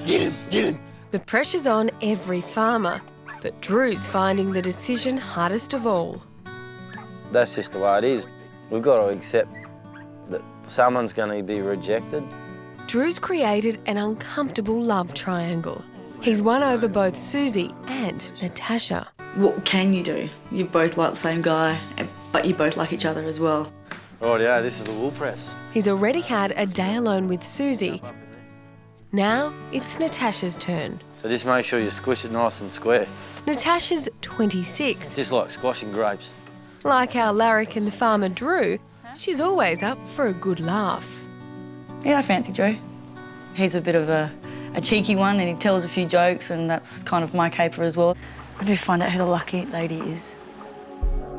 Get him, get him. The pressure's on every farmer, but Drew's finding the decision hardest of all. That's just the way it is. We've got to accept that someone's going to be rejected. Drew's created an uncomfortable love triangle. He's won over both Susie and Natasha. What can you do? You both like the same guy, but you both like each other as well. Right, yeah, this is the wool press. He's already had a day alone with Susie. Now it's Natasha's turn. So just make sure you squish it nice and square. Natasha's 26. Just like squashing grapes. Like our larrikin farmer Drew, she's always up for a good laugh. Yeah, I fancy Drew. He's a bit of a cheeky one and he tells a few jokes and that's kind of my caper as well. I do find out who the lucky lady is.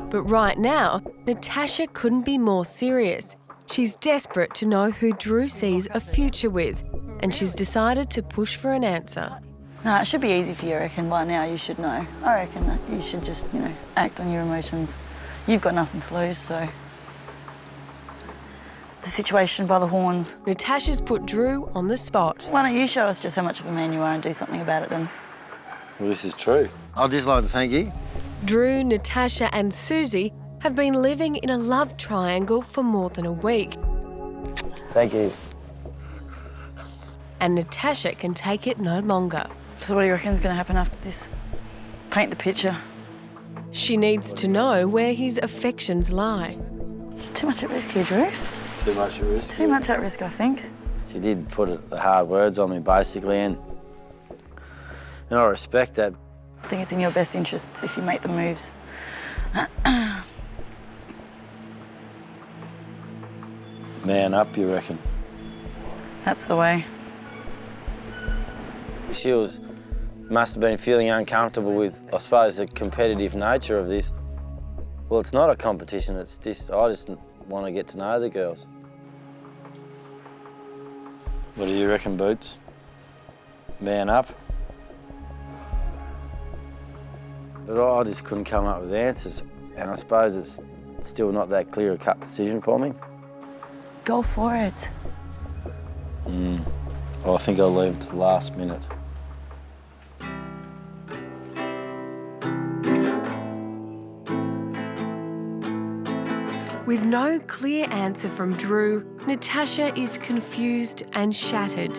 But right now, Natasha couldn't be more serious. She's desperate to know who Drew sees a future with, and she's decided to push for an answer. No, it should be easy for you, I reckon. By now you should know. I reckon that you should just, act on your emotions. You've got nothing to lose, so... The situation by the horns. Natasha's put Drew on the spot. Why don't you show us just how much of a man you are and do something about it then? Well, this is true. I'd just like to thank you. Drew, Natasha and Susie have been living in a love triangle for more than a week. Thank you. And Natasha can take it no longer. So what do you reckon is going to happen after this? Paint the picture. She needs to know where his affections lie. It's too much at risk here, Drew. Too much at risk. Too much at risk, I think. She did put the hard words on me, basically, and I respect that. I think it's in your best interests if you make the moves. Man up, you reckon? That's the way. She must have been feeling uncomfortable with, I suppose, the competitive nature of this. Well, it's not a competition, it's just, I just want to get to know the girls. What do you reckon, Boots? Man up? But I just couldn't come up with answers, and I suppose it's still not that clear-cut decision for me. Go for it. Well, I think I'll leave it to the last minute. With no clear answer from Drew, Natasha is confused and shattered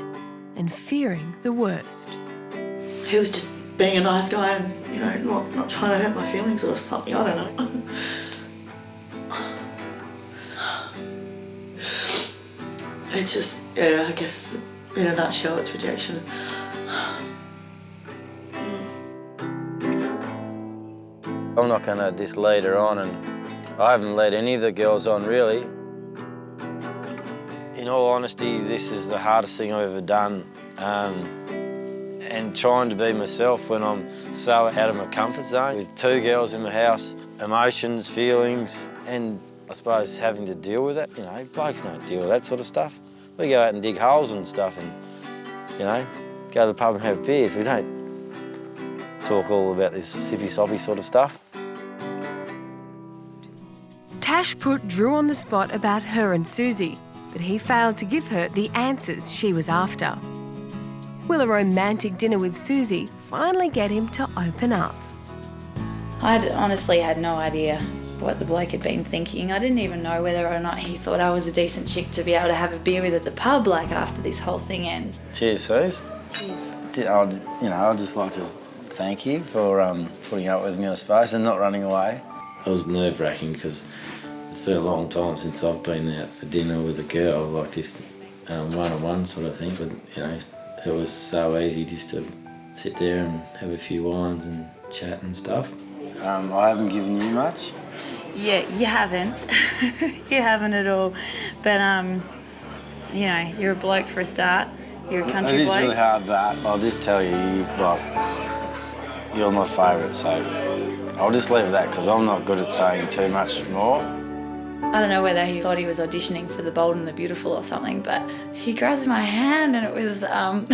and fearing the worst. He was just being a nice guy and, not trying to hurt my feelings or something, I don't know. It's just, yeah, I guess in a nutshell it's rejection. I'm not going to just lead her on, and I haven't led any of the girls on, really. In all honesty, this is the hardest thing I've ever done, and trying to be myself when I'm so out of my comfort zone. With two girls in my house, emotions, feelings, and I suppose having to deal with it. Blokes don't deal with that sort of stuff. We go out and dig holes and stuff and, go to the pub and have beers. We don't talk all about this sippy-soppy sort of stuff. Tash put Drew on the spot about her and Susie, but he failed to give her the answers she was after. Will a romantic dinner with Susie finally get him to open up? I honestly had no idea what the bloke had been thinking. I didn't even know whether or not he thought I was a decent chick to be able to have a beer with at the pub, after this whole thing ends. Cheers, Suze. Cheers. I'd just like to thank you for putting up with me, I suppose, and not running away. It was nerve-wracking because it's been a long time since I've been out for dinner with a girl like this, one-on-one sort of thing, but, it was so easy just to sit there and have a few wines and chat and stuff. I haven't given you much. Yeah, you haven't. You haven't at all. But, you're a bloke for a start. You're a country bloke. It is really hard, but I'll just tell you, you're my favourite, so I'll just leave it at that because I'm not good at saying too much more. I don't know whether he thought he was auditioning for The Bold and the Beautiful or something, but he grabs my hand and it was, I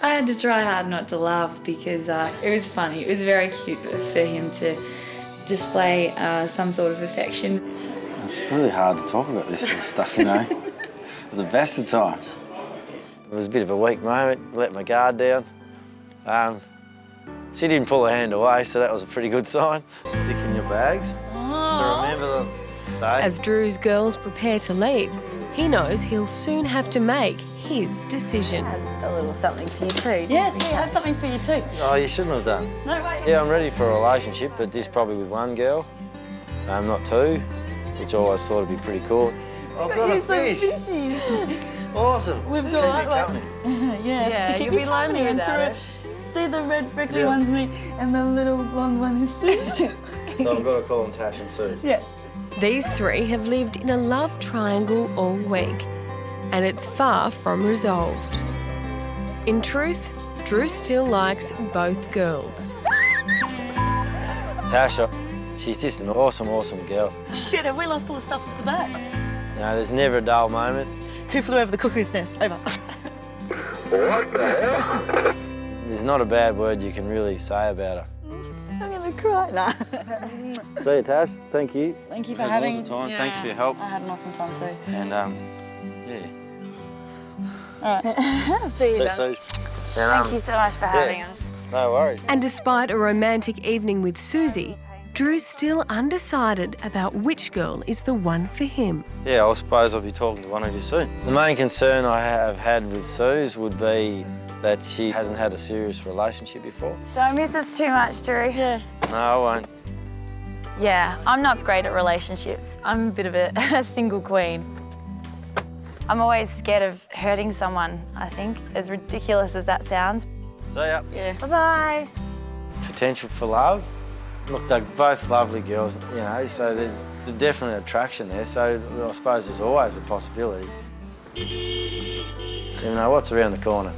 had to try hard not to laugh because it was funny. It was very cute for him to display some sort of affection. It's really hard to talk about this sort of stuff, the best of times. It was a bit of a weak moment, let my guard down. She didn't pull her hand away, so that was a pretty good sign. Stick in your bags to remember the stay. As Drew's girls prepare to leave, he knows he'll soon have to make his decision. A little something for you too. Yeah, I have something for you too. Oh, you shouldn't have done. No, wait. Yeah, I'm ready for a relationship, but just probably with one girl, not two, which I always thought would be pretty cool. I've got a fish. Fishies. Awesome. We've got to keep you'll you be lonely company without until us. See, the red freckly one's me, and the little blonde one is Susie. So I've got to call them Tash and Susie. Yes. These three have lived in a love triangle all week, and it's far from resolved. In truth, Drew still likes both girls. Tasha, she's just an awesome, awesome girl. Shit, have we lost all the stuff at the back? You know, there's never a dull moment. 2 flew over the cuckoo's nest. Over. What the hell? There's not a bad word you can really say about her. I'm gonna cry now. See you, Tash. Thank you. Thank you for Had having. lots of time. Thanks for your help. I had an awesome time too. And yeah. All right. See you. So, Thank you so much for having us. No worries. And despite a romantic evening with Susie, Drew's still undecided about which girl is the one for him. Yeah, I suppose I'll be talking to one of you soon. The main concern I have had with Suze would be that she hasn't had a serious relationship before. Don't miss us too much, Drew. Yeah. No, I won't. Yeah, I'm not great at relationships. I'm a bit of a single queen. I'm always scared of hurting someone, I think, as ridiculous as that sounds. See ya. Yeah. Bye-bye. Potential for love. Look, they're both lovely girls, you know, so there's definitely attraction there, so I suppose there's always a possibility. You know, what's around the corner?